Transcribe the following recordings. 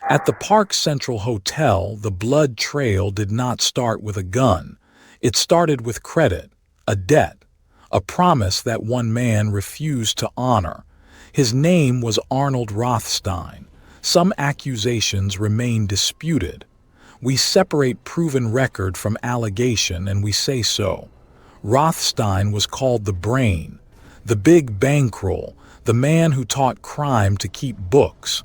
At the Park Central Hotel, the blood trail did not start with a gun. It started with credit, a debt, a promise that one man refused to honor. His name was Arnold Rothstein. Some accusations remain disputed. We separate proven record from allegation, and we say so. Rothstein was called the Brain, the Big Bankroll, the man who taught crime to keep books.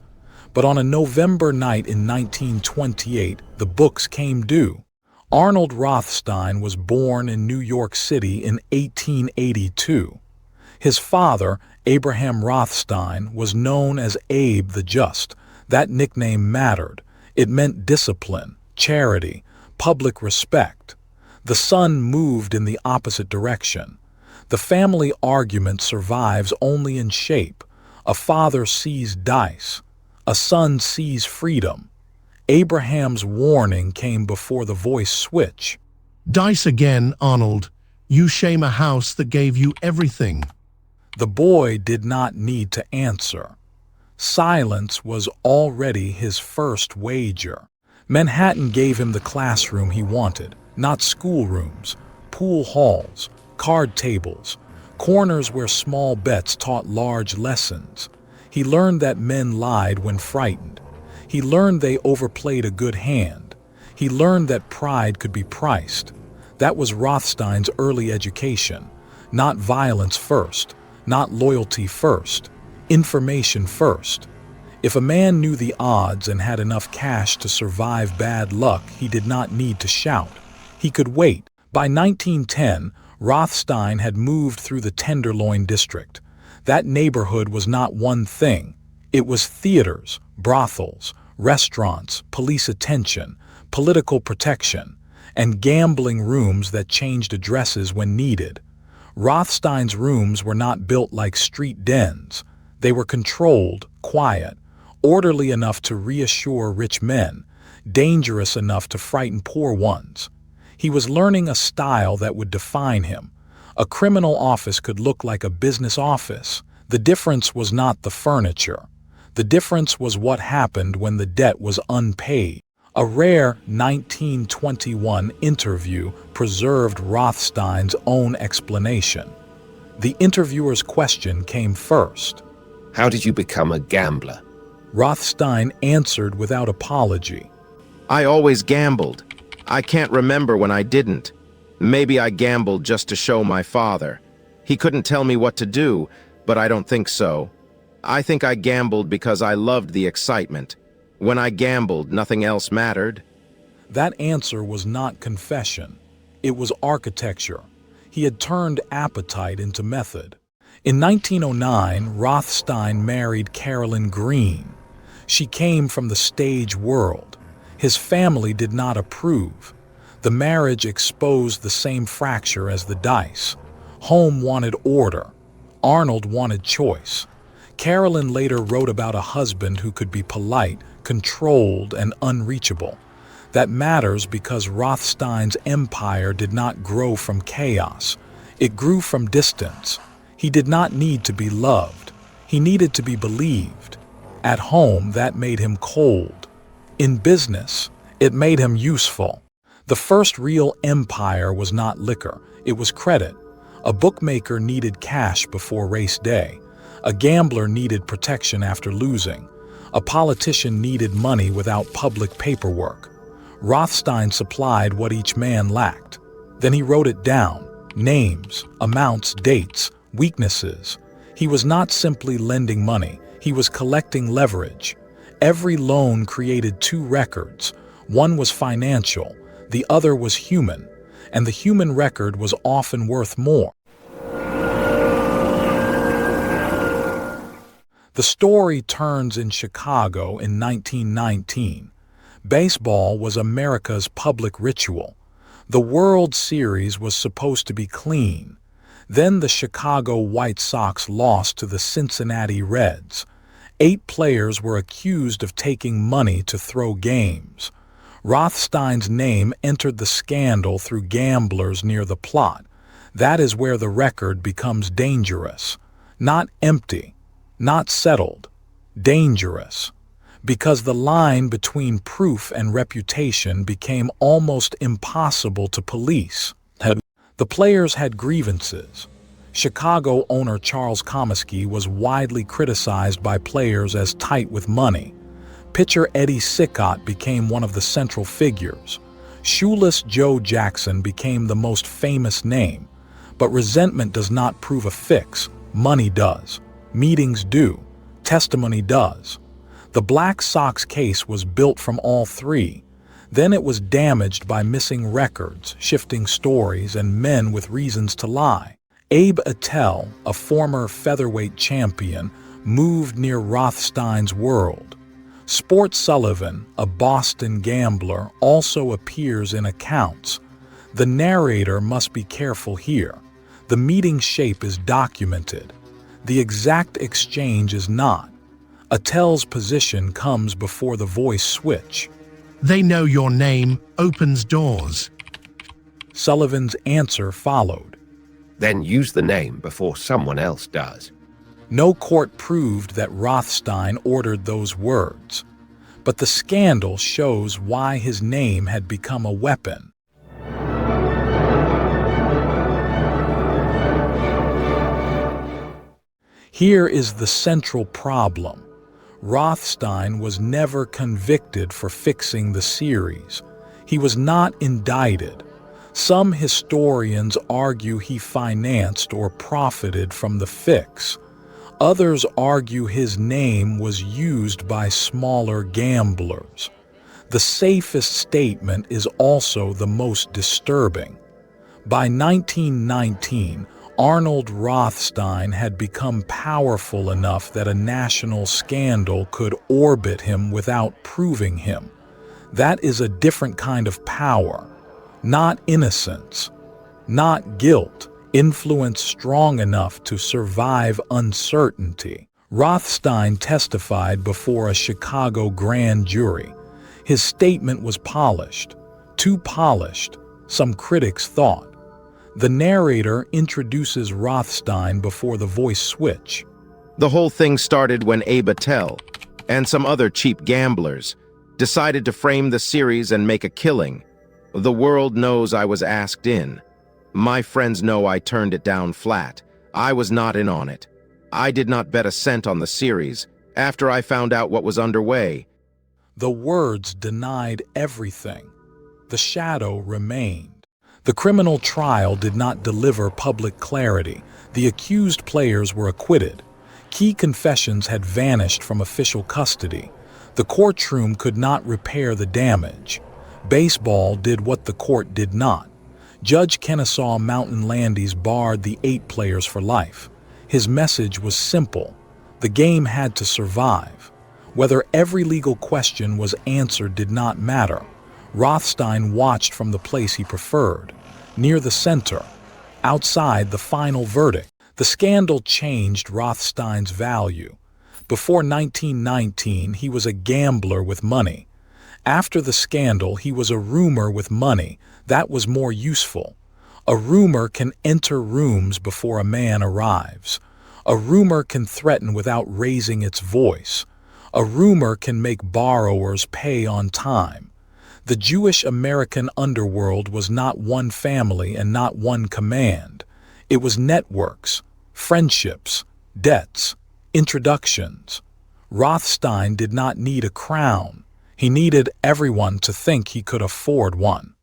But on a November night in 1928, the books came due. Arnold Rothstein was born in New York City in 1882. His father, Abraham Rothstein, was known as Abe the Just. That nickname mattered. It meant discipline, charity, public respect. The son moved in the opposite direction. The family argument survives only in shape. A father sees dice. A son sees freedom. Abraham's warning came before the voice switch. Dice again, Arnold. You shame a house that gave you everything. The boy did not need to answer. Silence was already his first wager. Manhattan gave him the classroom he wanted, not schoolrooms, pool halls, card tables, corners where small bets taught large lessons. He learned that men lied when frightened. He learned they overplayed a good hand. He learned that pride could be priced. That was Rothstein's early education. Not violence first, not loyalty first, information first. If a man knew the odds and had enough cash to survive bad luck, he did not need to shout. He could wait. By 1910, Rothstein had moved through the Tenderloin district. That neighborhood was not one thing. It was theaters, brothels, restaurants, police attention, political protection, and gambling rooms that changed addresses when needed. Rothstein's rooms were not built like street dens. They were controlled, quiet, orderly enough to reassure rich men, dangerous enough to frighten poor ones. He was learning a style that would define him. A criminal office could look like a business office. The difference was not the furniture. The difference was what happened when the debt was unpaid. A rare 1921 interview preserved Rothstein's own explanation. The interviewer's question came first. How did you become a gambler? Rothstein answered without apology. I always gambled. I can't remember when I didn't. Maybe I gambled just to show my father. He couldn't tell me what to do, but I don't think so. I think I gambled because I loved the excitement. When I gambled, nothing else mattered. That answer was not confession. It was architecture. He had turned appetite into method. In 1909, Rothstein married Carolyn Green. She came from the stage world. His family did not approve. The marriage exposed the same fracture as the dice. Home wanted order. Arnold wanted choice. Carolyn later wrote about a husband who could be polite, controlled, and unreachable. That matters because Rothstein's empire did not grow from chaos. It grew from distance. He did not need to be loved. He needed to be believed. At home, that made him cold. In business, it made him useful. The first real empire was not liquor, it was credit. A bookmaker needed cash before race day. A gambler needed protection after losing. A politician needed money without public paperwork. Rothstein supplied what each man lacked. Then he wrote it down: names, amounts, dates, weaknesses. He was not simply lending money, he was collecting leverage. Every loan created two records. One was financial, the other was human, and the human record was often worth more. The story turns in Chicago in 1919. Baseball was America's public ritual. The World Series was supposed to be clean. Then the Chicago White Sox lost to the Cincinnati Reds. 8 players were accused of taking money to throw games. Rothstein's name entered the scandal through gamblers near the plot. That is where the record becomes dangerous. Not empty, not settled, dangerous. because the line between proof and reputation became almost impossible to police. The players had grievances. Chicago owner Charles Comiskey was widely criticized by players as tight with money. Pitcher Eddie Sickott became one of the central figures. Shoeless Joe Jackson became the most famous name. But resentment does not prove a fix. Money does. Meetings do. Testimony does. The Black Sox case was built from all three. Then it was damaged by missing records, shifting stories, and men with reasons to lie. Abe Attell, a former featherweight champion, moved near Rothstein's world. Sport Sullivan, a Boston gambler, also appears in accounts. The narrator must be careful here. The meeting shape is documented. The exact exchange is not. Attell's position comes before the voice switch. They know your name opens doors. Sullivan's answer followed. Then use the name before someone else does. No court proved that Rothstein ordered those words, but the scandal shows why his name had become a weapon. Here is the central problem. Rothstein was never convicted for fixing the series. He was not indicted. Some historians argue he financed or profited from the fix. Others argue his name was used by smaller gamblers. The safest statement is also the most disturbing. By 1919, Arnold Rothstein had become powerful enough that a national scandal could orbit him without proving him. That is a different kind of power. Not innocence, not guilt, influence strong enough to survive uncertainty. Rothstein testified before a Chicago grand jury. His statement was polished, too polished, some critics thought. The narrator introduces Rothstein before the voice switch. The whole thing started when Abe Attell and some other cheap gamblers decided to frame the series and make a killing. The world knows I was asked in. My friends know I turned it down flat. I was not in on it. I did not bet a cent on the series after I found out what was underway. The words denied everything. The shadow remained. The criminal trial did not deliver public clarity. The accused players were acquitted. Key confessions had vanished from official custody. The courtroom could not repair the damage. Baseball did what the court did not. Judge Kennesaw Mountain Landis barred the 8 players for life. His message was simple. The game had to survive. Whether every legal question was answered did not matter. Rothstein watched from the place he preferred, near the center, outside the final verdict. The scandal changed Rothstein's value. Before 1919, he was a gambler with money. After the scandal, he was a roomer with money. That was more useful. A roomer can enter rooms before a man arrives. A roomer can threaten without raising its voice. A roomer can make borrowers pay on time. The Jewish American underworld was not one family and not one command. It was networks, friendships, debts, introductions. Rothstein did not need a crown. He needed everyone to think he could afford one.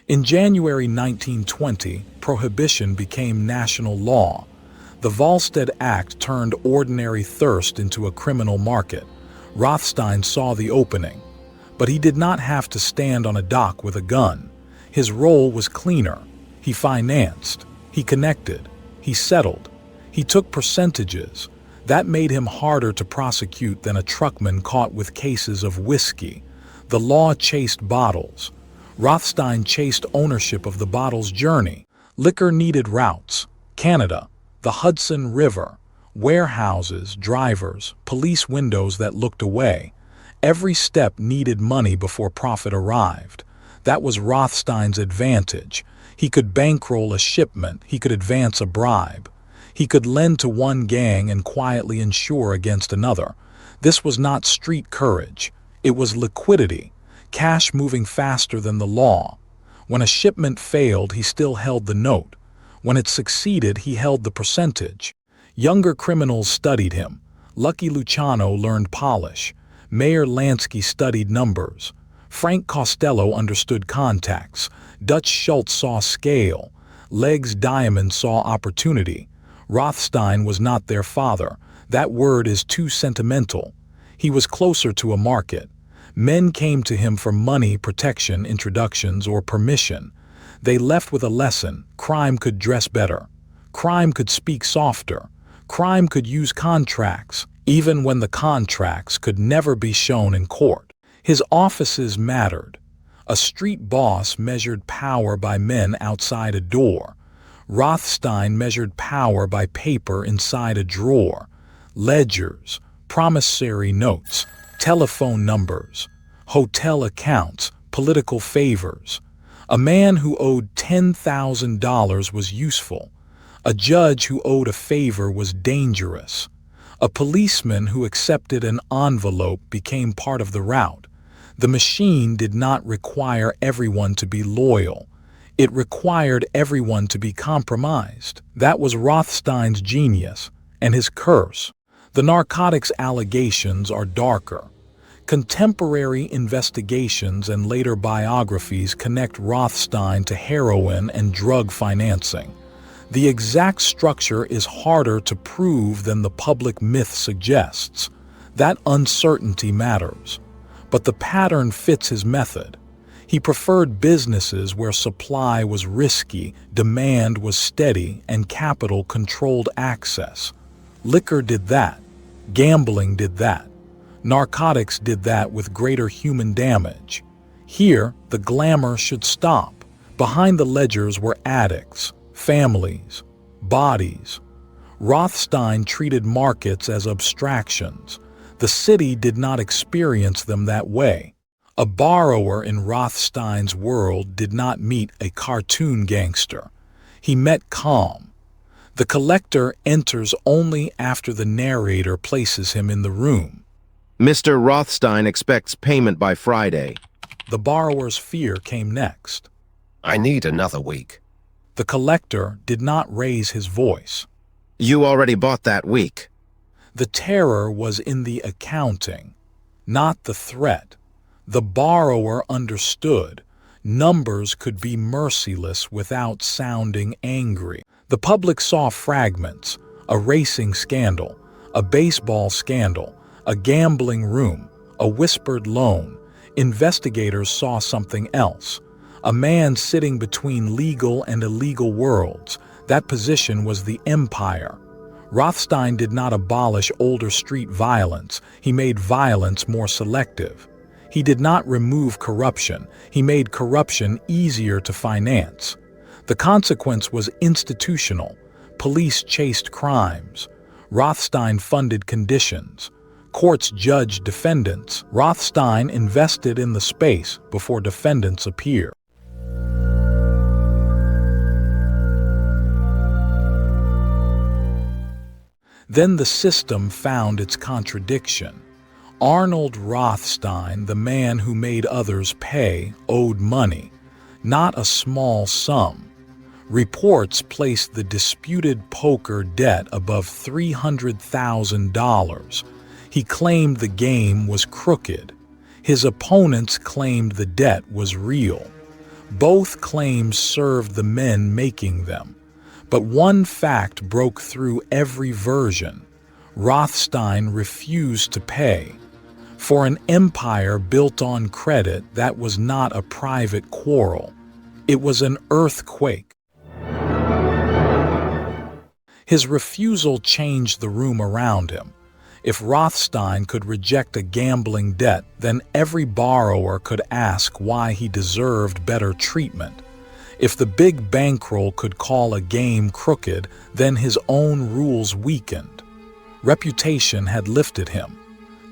In January 1920, Prohibition became national law. The Volstead Act turned ordinary thirst into a criminal market. Rothstein saw the opening, but he did not have to stand on a dock with a gun. His role was cleaner. He financed, he connected, he settled, he took percentages. That made him harder to prosecute than a truckman caught with cases of whiskey. The law chased bottles. Rothstein chased ownership of the bottle's journey. Liquor needed routes, Canada, the Hudson River, warehouses, drivers, police windows that looked away. Every step needed money before profit arrived. That was Rothstein's advantage. He could bankroll a shipment, he could advance a bribe. He could lend to one gang and quietly insure against another. This was not street courage. It was liquidity, cash moving faster than the law. When a shipment failed, he still held the note. When it succeeded, he held the percentage. Younger criminals studied him. Lucky Luciano learned polish. Mayor Lansky studied numbers. Frank Costello understood contacts. Dutch Schultz saw scale. Legs Diamond saw opportunity. Rothstein was not their father. That word is too sentimental. He was closer to a market. Men came to him for money, protection, introductions, or permission. They left with a lesson. Crime could dress better. Crime could speak softer. Crime could use contracts, even when the contracts could never be shown in court. His offices mattered. A street boss measured power by men outside a door. Rothstein measured power by paper inside a drawer. Ledgers, promissory notes, telephone numbers, hotel accounts, political favors. A man who owed $10,000 was useful. A judge who owed a favor was dangerous. A policeman who accepted an envelope became part of the route. The machine did not require everyone to be loyal. It required everyone to be compromised. That was Rothstein's genius and his curse. The narcotics allegations are darker. Contemporary investigations and later biographies connect Rothstein to heroin and drug financing. The exact structure is harder to prove than the public myth suggests. That uncertainty matters. But the pattern fits his method. He preferred businesses where supply was risky, demand was steady, and capital controlled access. Liquor did that. Gambling did that. Narcotics did that with greater human damage. Here, the glamour should stop. Behind the ledgers were addicts, families, bodies. Rothstein treated markets as abstractions. The city did not experience them that way. A borrower in Rothstein's world did not meet a cartoon gangster. He met calm. The collector enters only after the narrator places him in the room. Mr. Rothstein expects payment by Friday. The borrower's fear came next. I need another week. The collector did not raise his voice. You already bought that week. The terror was in the accounting, not the threat. The borrower understood. Numbers could be merciless without sounding angry. The public saw fragments, a racing scandal, a baseball scandal, a gambling room, a whispered loan. Investigators saw something else. A man sitting between legal and illegal worlds. That position was the empire. Rothstein did not abolish older street violence. He made violence more selective. He did not remove corruption. He made corruption easier to finance. The consequence was institutional. Police chased crimes. Rothstein funded conditions. Courts judged defendants. Rothstein invested in the space before defendants appeared. Then the system found its contradiction. Arnold Rothstein, the man who made others pay, owed money, not a small sum. Reports placed the disputed poker debt above $300,000. He claimed the game was crooked. His opponents claimed the debt was real. Both claims served the men making them. But one fact broke through every version. Rothstein refused to pay. For an empire built on credit, that was not a private quarrel. It was an earthquake. His refusal changed the room around him. If Rothstein could reject a gambling debt, then every borrower could ask why he deserved better treatment. If the Big Bankroll could call a game crooked, then his own rules weakened. Reputation had lifted him.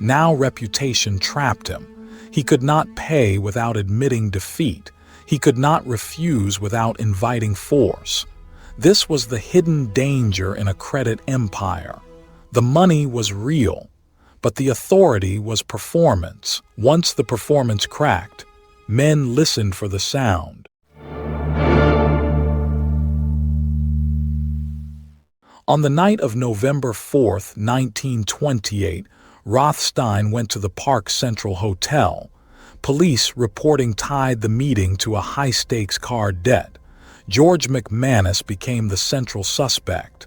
Now reputation trapped him. He could not pay without admitting defeat. He could not refuse without inviting force. This was the hidden danger in a credit empire. The money was real, but the authority was performance. Once the performance cracked, men listened for the sound. On the night of November 4th, 1928, Rothstein went to the Park Central Hotel. Police reporting tied the meeting to a high-stakes car debt. George McManus became the central suspect.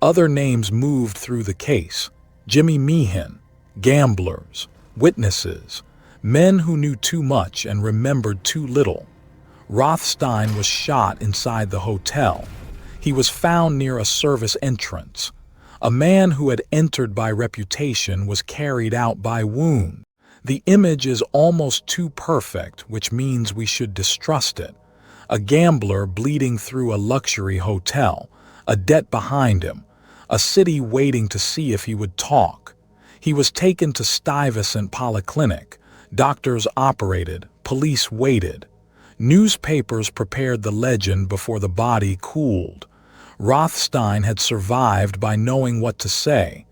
Other names moved through the case: Jimmy Meehan, gamblers, witnesses, men who knew too much and remembered too little. Rothstein was shot inside the hotel. He was found near a service entrance. A man who had entered by reputation was carried out by wound. The image is almost too perfect, which means we should distrust it. A gambler bleeding through a luxury hotel, a debt behind him, a city waiting to see if he would talk. He was taken to Stuyvesant Polyclinic. Doctors operated, police waited. Newspapers prepared the legend before the body cooled. Rothstein had survived by knowing what to say.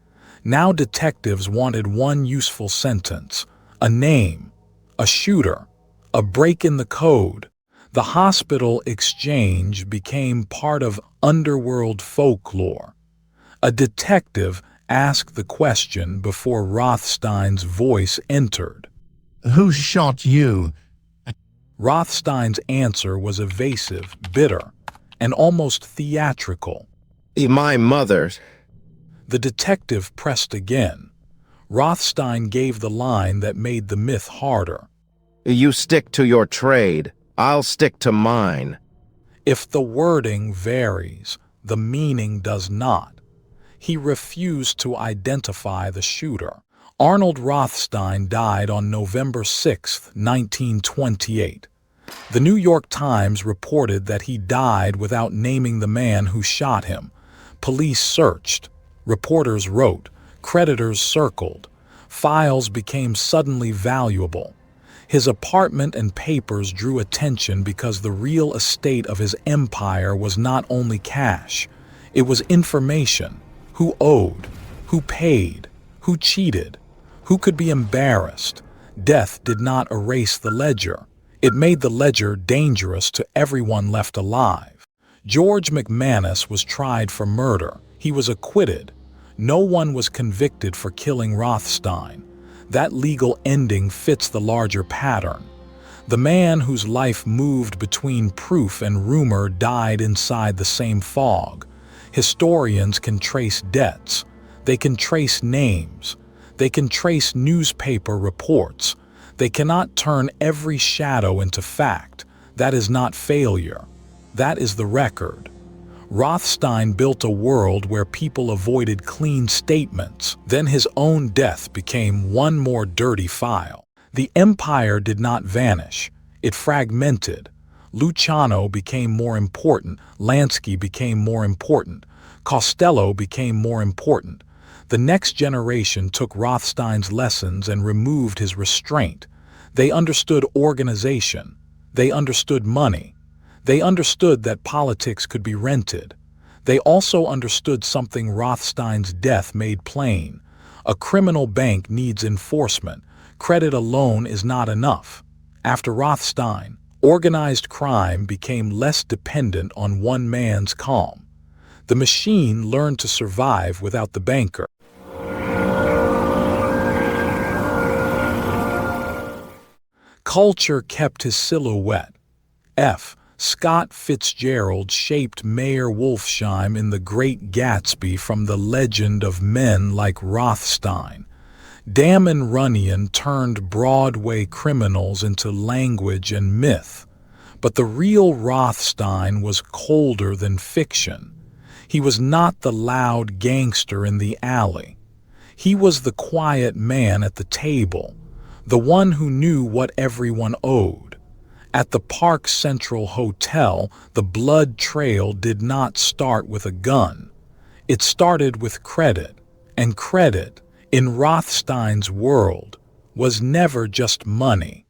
Now detectives wanted one useful sentence: a name, a shooter, a break in the code. The hospital exchange became part of underworld folklore. A detective asked the question before Rothstein's voice entered. Who shot you? Rothstein's answer was evasive, bitter, and almost theatrical. My mother. The detective pressed again. Rothstein gave the line that made the myth harder. You stick to your trade. I'll stick to mine. If the wording varies, the meaning does not. He refused to identify the shooter. Arnold Rothstein died on November 6, 1928. The New York Times reported that he died without naming the man who shot him. Police searched. Reporters wrote. Creditors circled. Files became suddenly valuable. His apartment and papers drew attention because the real estate of his empire was not only cash. It was information. Who owed? Who paid? Who cheated? Who could be embarrassed? Death did not erase the ledger. It made the ledger dangerous to everyone left alive. George McManus was tried for murder. He was acquitted. No one was convicted for killing Rothstein. That legal ending fits the larger pattern. The man whose life moved between proof and rumor died inside the same fog. Historians can trace debts. They can trace names. They can trace newspaper reports. They cannot turn every shadow into fact. That is not failure. That is the record. Rothstein built a world where people avoided clean statements. Then his own death became one more dirty file. The empire did not vanish. It fragmented. Luciano became more important. Lansky became more important. Costello became more important. The next generation took Rothstein's lessons and removed his restraint. They understood organization. They understood money. They understood that politics could be rented. They also understood something Rothstein's death made plain. A criminal bank needs enforcement. Credit alone is not enough. After Rothstein, organized crime became less dependent on one man's calm. The machine learned to survive without the banker. Culture kept his silhouette. F. Scott Fitzgerald shaped Meyer Wolfsheim in The Great Gatsby from the legend of men like Rothstein. Damon Runyon turned Broadway criminals into language and myth. But the real Rothstein was colder than fiction. He was not the loud gangster in the alley. He was the quiet man at the table, the one who knew what everyone owed. At the Park Central Hotel, the blood trail did not start with a gun. It started with credit, and credit, in Rothstein's world, was never just money.